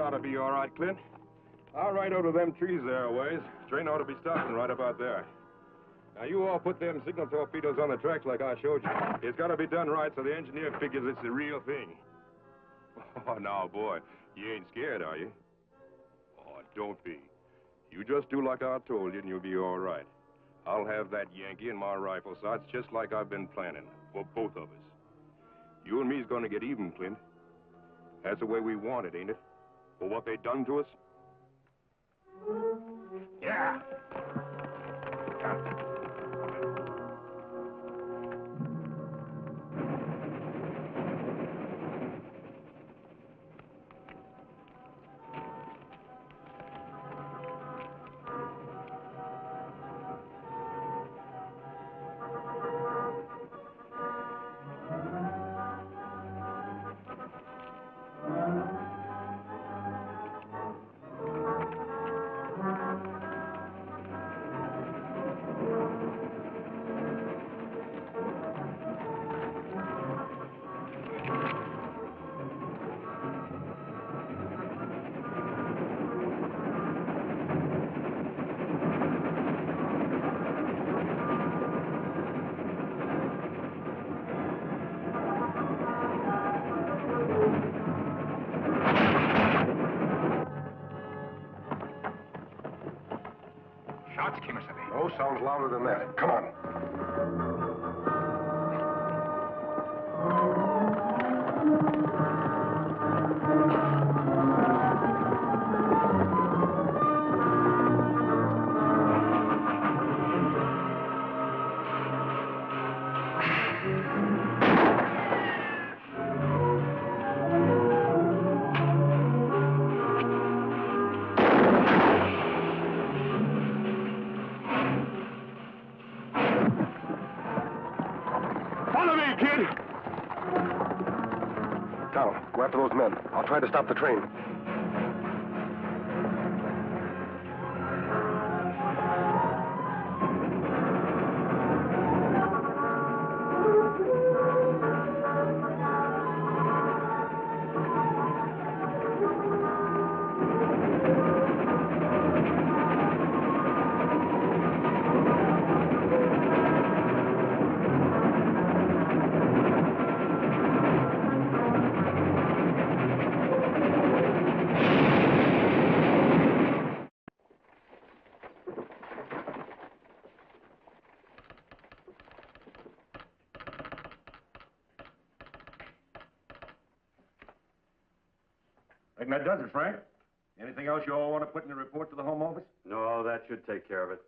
ought to be all right, Clint. I'll ride out of them trees there a ways. Train ought to be stopping right about there. Now, you all put them signal torpedoes on the tracks like I showed you. It's got to be done right so the engineer figures it's the real thing. Oh, now, boy, you ain't scared, are you? Oh, don't be. You just do like I told you and you'll be all right. I'll have that Yankee in my rifle sights just like I've been planning, for both of us. You and me's gonna get even, Clint. That's the way we want it, ain't it? For what they done to us? Yeah. Shots, Kemo Sabe. No sounds louder than that. Come on. Go after those men. I'll try to stop the train. Reckon that does it, Frank. Anything else you all want to put in the report to the Home Office? No, that should take care of it.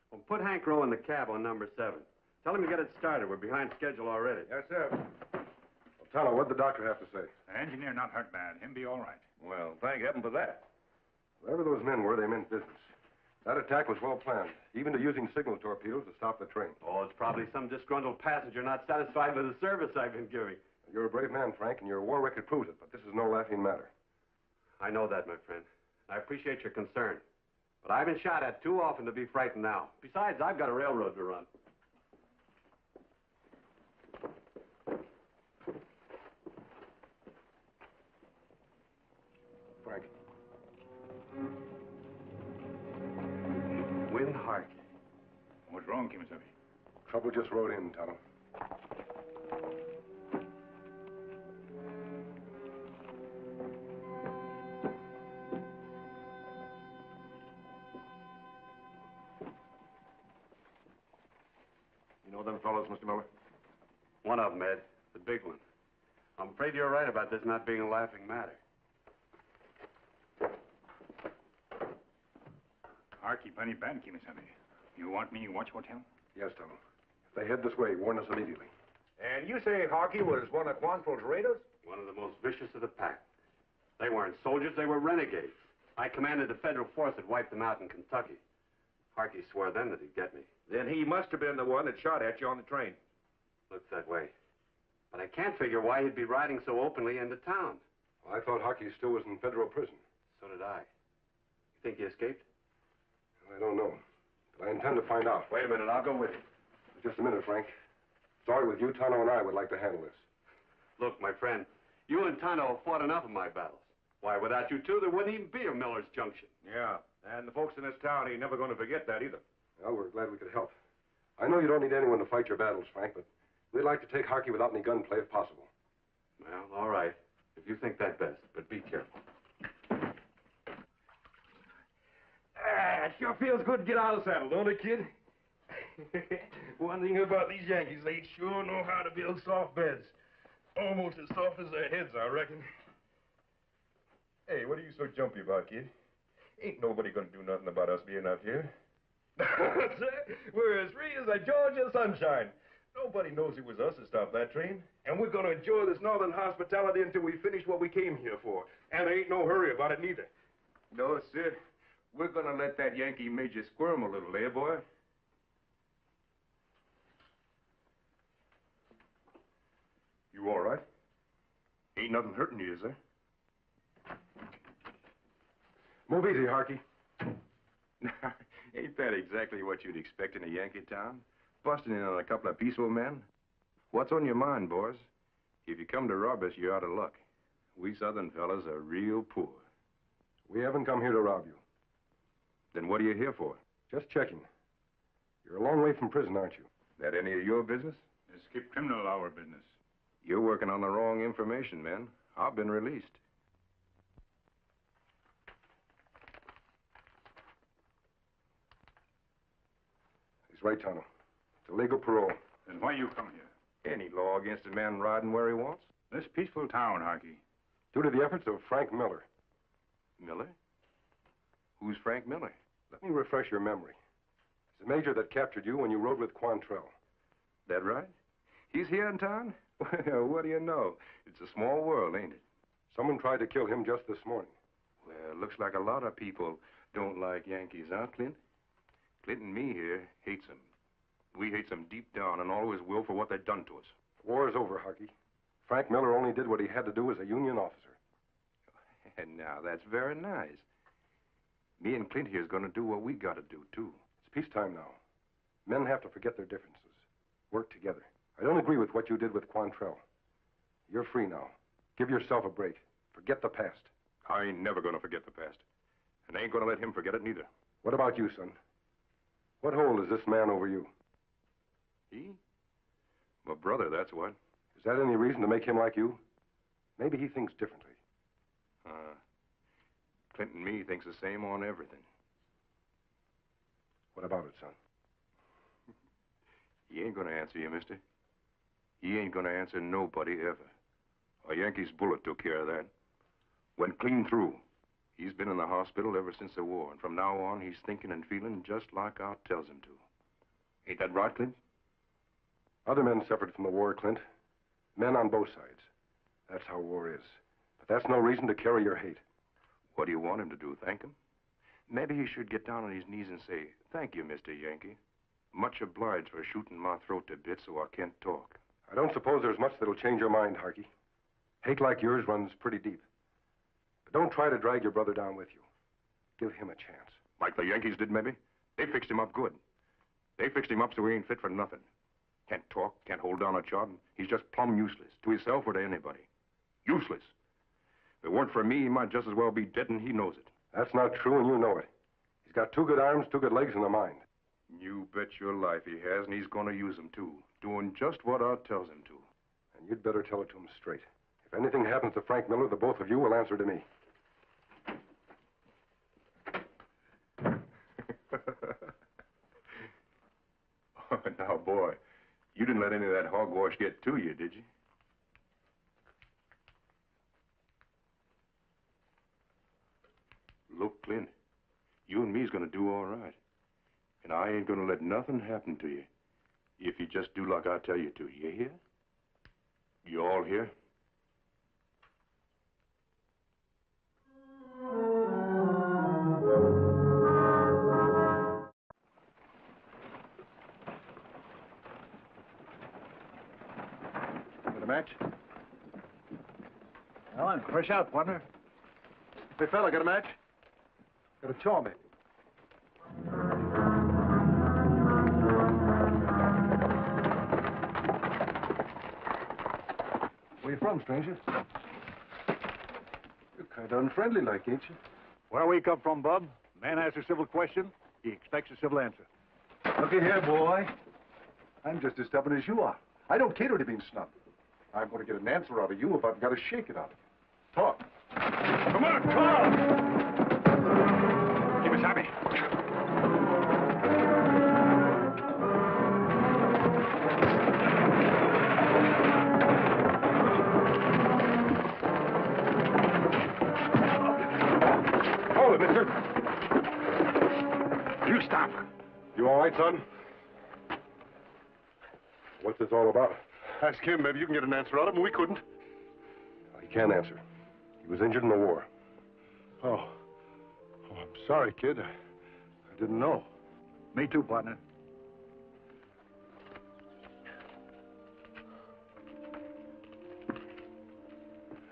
Well, put Hank Rowe in the cab on number 7. Tell him to get it started. We're behind schedule already. Yes, sir. Well, Tonto, what'd the doctor have to say? The engineer not hurt bad. Him be all right. Well, thank heaven for that. Whatever those men were, they meant business. That attack was well planned, even to using signal torpedoes to stop the train. Oh, it's probably some disgruntled passenger not satisfied with the service I've been giving. You're a brave man, Frank, and your war record proves it, but this is no laughing matter. I know that, my friend. I appreciate your concern. But I've been shot at too often to be frightened now. Besides, I've got a railroad to run. Frank. Win Harkey. What's wrong, Kemo Sabe? Trouble just rode in, Tonto. You know them fellows, Mr. Miller? One of them, Ed. The big one. I'm afraid you're right about this not being a laughing matter. Harkey plenty bad, Kemo Sabe. You want me watch hotel? Yes, Tonto. If they head this way, warn us immediately. And you say Harkey was one of Quantrill's raiders? One of the most vicious of the pack. They weren't soldiers, they were renegades. I commanded the federal force that wiped them out in Kentucky. Harkey swore then that he'd get me. Then he must have been the one that shot at you on the train. Looks that way. But I can't figure why he'd be riding so openly into town. Well, I thought Harkey still was in federal prison. So did I. You think he escaped? I don't know, but I intend to find out. Wait a minute, I'll go with you. Just a minute, Frank. Sorry with you, Tonto and I would like to handle this. Look, my friend, you and Tonto have fought enough of my battles. Why, without you two, there wouldn't even be a Miller's Junction. Yeah, and the folks in this town ain't never going to forget that either. Well, we're glad we could help. I know you don't need anyone to fight your battles, Frank, but we'd like to take Harkey without any gunplay if possible. Well, all right. If you think that best, but be careful. It sure feels good to get out of the saddle, don't it, kid? One thing about these Yankees, they sure know how to build soft beds. Almost as soft as their heads, I reckon. Hey, what are you so jumpy about, kid? Ain't nobody gonna do nothing about us being out here. We're as free as a Georgia sunshine. Nobody knows it was us that stopped that train. And we're gonna enjoy this northern hospitality until we finish what we came here for. And there ain't no hurry about it neither. No, sir. We're gonna let that Yankee major squirm a little, eh, boy? You all right? Ain't nothing hurting you, is there? Move easy, Harkey. Ain't that exactly what you'd expect in a Yankee town? Busting in on a couple of peaceful men? What's on your mind, boys? If you come to rob us, you're out of luck. We southern fellas are real poor. We haven't come here to rob you. Then what are you here for? Just checking. You're a long way from prison, aren't you? That any of your business? Let's keep criminal our business. You're working on the wrong information, men. I've been released. He's right, Tonto. It's a legal parole. Then why you come here? Any law against a man riding where he wants? This peaceful town, Harkey. Due to the efforts of Frank Miller. Miller? Who's Frank Miller? Let me refresh your memory. He's the major that captured you when you rode with Quantrell. That right? He's here in town? Well, what do you know? It's a small world, ain't it? Someone tried to kill him just this morning. Well, looks like a lot of people don't like Yankees, huh, Clint? Clint and me here hates them. We hate them deep down and always will for what they've done to us. War is over, Harkey. Frank Miller only did what he had to do as a Union officer. And now, that's very nice. Me and Clint here's gonna do what we gotta do, too. It's peacetime now. Men have to forget their differences. Work together. I don't agree with what you did with Quantrell. You're free now. Give yourself a break. Forget the past. I ain't never gonna forget the past. And I ain't gonna let him forget it neither. What about you, son? What hold is this man over you? He? My brother, that's what. Is that any reason to make him like you? Maybe he thinks differently. Clint and me thinks the same on everything. What about it, son? He ain't gonna answer you, mister. He ain't gonna answer nobody ever. A Yankee's bullet took care of that. Went clean through. He's been in the hospital ever since the war, and from now on, he's thinking and feeling just like Art tells him to. Ain't that right, Clint? Other men suffered from the war, Clint. Men on both sides. That's how war is. But that's no reason to carry your hate. What do you want him to do, thank him? Maybe he should get down on his knees and say, "Thank you, Mr. Yankee. Much obliged for shooting my throat to bits so I can't talk." I don't suppose there's much that'll change your mind, Harkey. Hate like yours runs pretty deep. But don't try to drag your brother down with you. Give him a chance. Like the Yankees did, maybe? They fixed him up good. They fixed him up so he ain't fit for nothing. Can't talk, can't hold down a job. He's just plumb useless, to himself or to anybody. Useless. If it weren't for me, he might just as well be dead, and he knows it. That's not true, and you know it. He's got 2 good arms, 2 good legs, and a mind. You bet your life he has, and he's gonna use them, too. Doing just what Art tells him to. And you'd better tell it to him straight. If anything happens to Frank Miller, the both of you will answer to me. Oh, now, boy, you didn't let any of that hogwash get to you, did you? Look, Clint, you and me's gonna do all right. And I ain't gonna let nothing happen to you if you just do like I tell you to. You hear? You all hear? Got a match? Well, I'm fresh out, partner. Hey, fella, got a match? Got a chaw, maybe. Where you from, stranger? You Kind of unfriendly like, ain't you? Where we come from, Bub, man asks a civil question, he expects a civil answer. Looky here, boy. I'm just as stubborn as you are. I don't cater to being snubbed. I'm going to get an answer out of you if I've got to shake it out of you. Talk. Come on, talk! Kemo Sabe. Hold it, mister. You stop. You all right, son? What's this all about? Ask him. Maybe you can get an answer out of him. We couldn't. He can't answer. He was injured in the war. Oh, I'm sorry, kid. I didn't know. Me too, partner.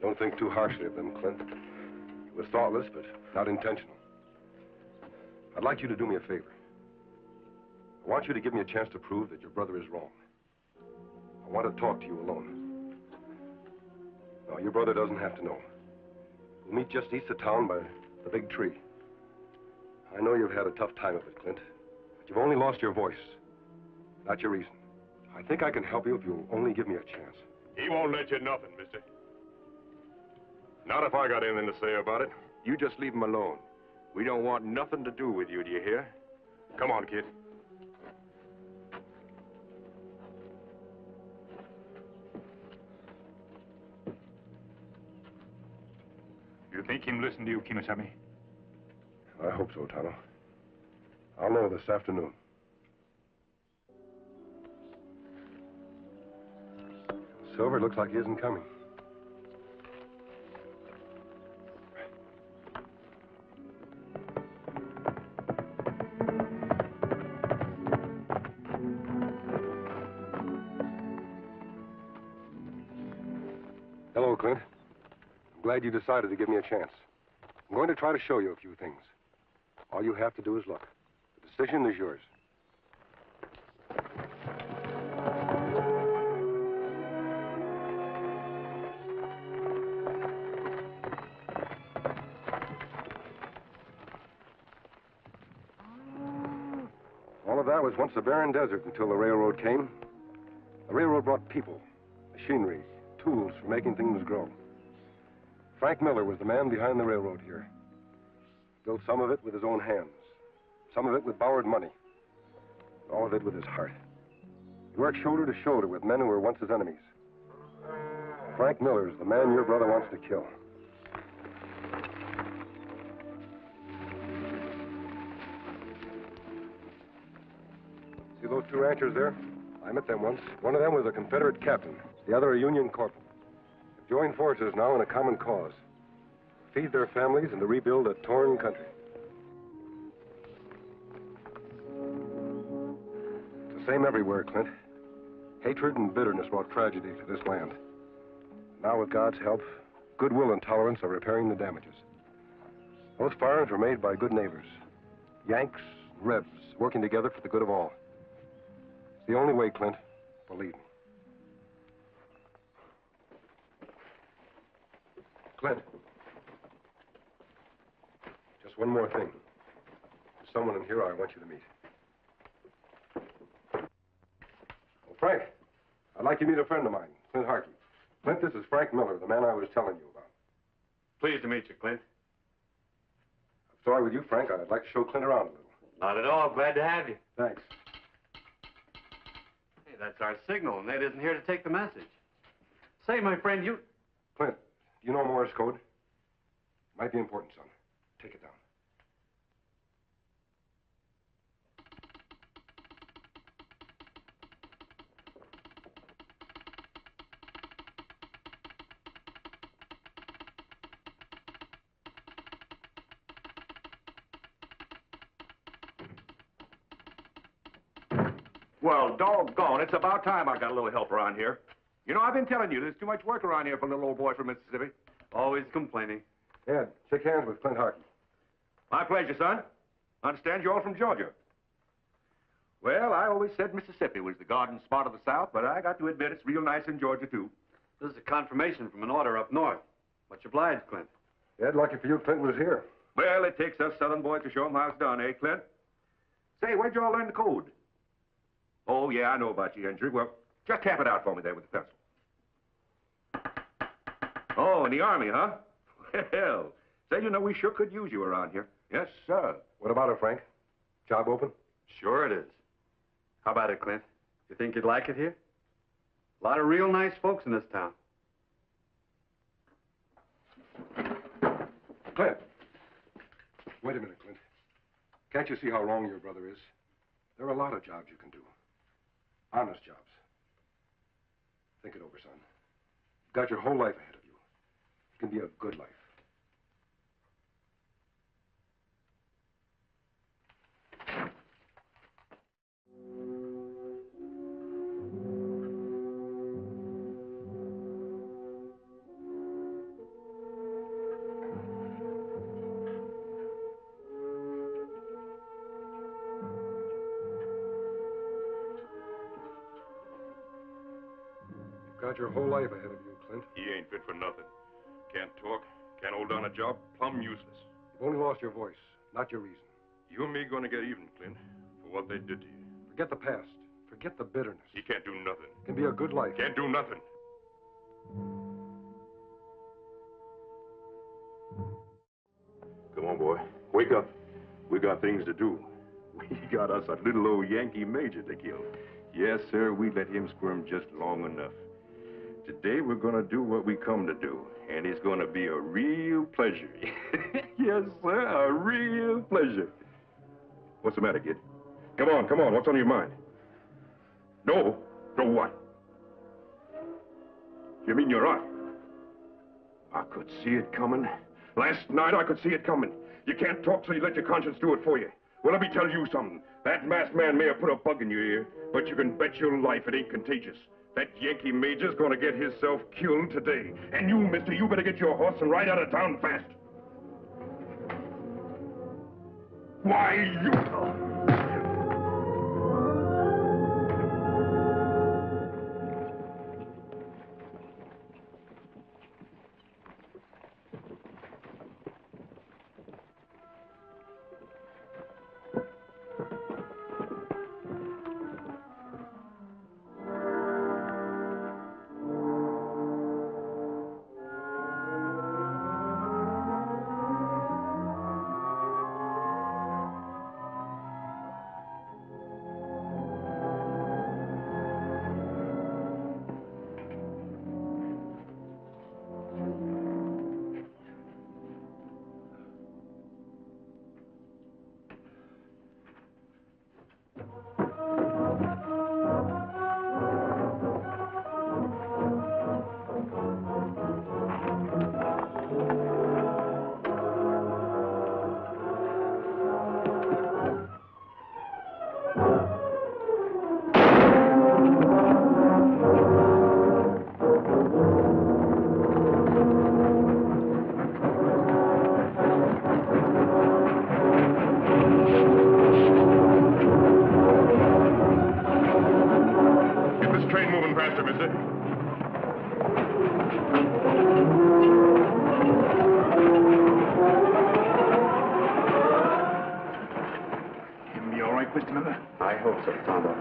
Don't think too harshly of them, Clint. It was thoughtless, but not intentional. I'd like you to do me a favor. I want you to give me a chance to prove that your brother is wrong. I want to talk to you alone. No, your brother doesn't have to know. We'll meet just east of town by the big tree. I know you've had a tough time of it, Clint, but you've only lost your voice, not your reason. I think I can help you if you'll only give me a chance. He won't let you nothing, mister. Not if I got anything to say about it. You just leave him alone. We don't want nothing to do with you, do you hear? Come on, kid. You think him listen to you, Kemo Sabe? I hope so, Tonto. I'll know this afternoon. Silver looks like he isn't coming. Hello, Clint. I'm glad you decided to give me a chance. I'm going to try to show you a few things. All you have to do is look. The decision is yours. All of that was once a barren desert until the railroad came. The railroad brought people, machinery, tools for making things grow. Frank Miller was the man behind the railroad here. Built some of it with his own hands, some of it with borrowed money, all of it with his heart. He worked shoulder to shoulder with men who were once his enemies. Frank Miller is the man your brother wants to kill. See those two ranchers there? I met them once. One of them was a Confederate captain, the other a Union corporal. They've joined forces now in a common cause. To feed their families and to rebuild a torn country. It's the same everywhere, Clint. Hatred and bitterness brought tragedy to this land. Now, with God's help, goodwill and tolerance are repairing the damages. Those farms were made by good neighbors. Yanks, Rebs, working together for the good of all. It's the only way, Clint. Believe me. Clint. Just one more thing. There's someone in here I want you to meet. Oh, Frank, I'd like you to meet a friend of mine, Clint Harkey. Clint, this is Frank Miller, the man I was telling you about. Pleased to meet you, Clint. I'm sorry with you, Frank. I'd like to show Clint around a little. Not at all. Glad to have you. Thanks. Hey, that's our signal, and Ned isn't here to take the message. Say, my friend, you... Clint, do you know Morse code? Might be important, son. Take it down. Well, doggone, it's about time I got a little help around here. You know, I've been telling you, there's too much work around here for a little old boy from Mississippi. Always complaining. Ed, shake hands with Clint Harkey. My pleasure, son. Understand you're all from Georgia. Well, I always said Mississippi was the garden spot of the South, but I got to admit it's real nice in Georgia, too. This is a confirmation from an order up north. Much obliged, Clint. Ed, lucky for you, Clint was here. Well, it takes us southern boys to show 'em how it's done, eh, Clint? Say, where'd you all learn the code? Oh, yeah, I know about your injury. Well, just tap it out for me there with the pencil. Oh, in the Army, huh? Well, say, you know, we sure could use you around here. Yes, sir. What about it, Frank? Job open? Sure it is. How about it, Clint? You think you'd like it here? A lot of real nice folks in this town. Clint. Wait a minute, Clint. Can't you see how wrong your brother is? There are a lot of jobs you can do. Honest jobs. Think it over, son. You've got your whole life ahead of you. It can be a good life. Got your whole life ahead of you, Clint. He ain't fit for nothing. Can't talk, can't hold down a job, plumb useless. You've only lost your voice, not your reason. You and me gonna get even, Clint, for what they did to you. Forget the past. Forget the bitterness. He can't do nothing. It can be a good life. Can't do nothing. Come on, boy. Wake up. We got things to do. We got us a little old Yankee major to kill. Yes, sir, we let him squirm just long enough. Today we're gonna do what we come to do, and it's gonna be a real pleasure. Yes, sir, a real pleasure. What's the matter, kid? Come on, what's on your mind? No? No what? You mean you're out? I could see it coming. Last night I could see it coming. You can't talk, so you let your conscience do it for you. Well, let me tell you something. That masked man may have put a bug in your ear, but you can bet your life it ain't contagious. That Yankee major's gonna get himself killed today. And you, mister, you better get your horse and ride out of town fast. Why, you... I hope so, Tonto.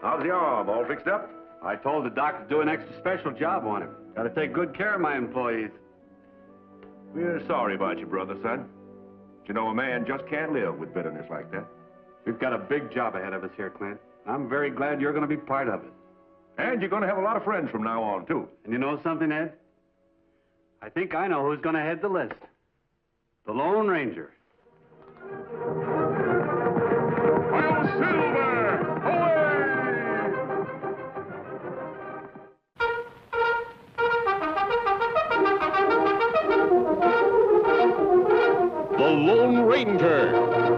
How's the arm? All fixed up? I told the doc to do an extra special job on him. Got to take good care of my employees. We're sorry about your brother, son. But you know, a man just can't live with bitterness like that. We've got a big job ahead of us here, Clint. I'm very glad you're going to be part of it. And you're going to have a lot of friends from now on, too. And you know something, Ed? I think I know who's going to head the list. The Lone Ranger. The Lone Ranger.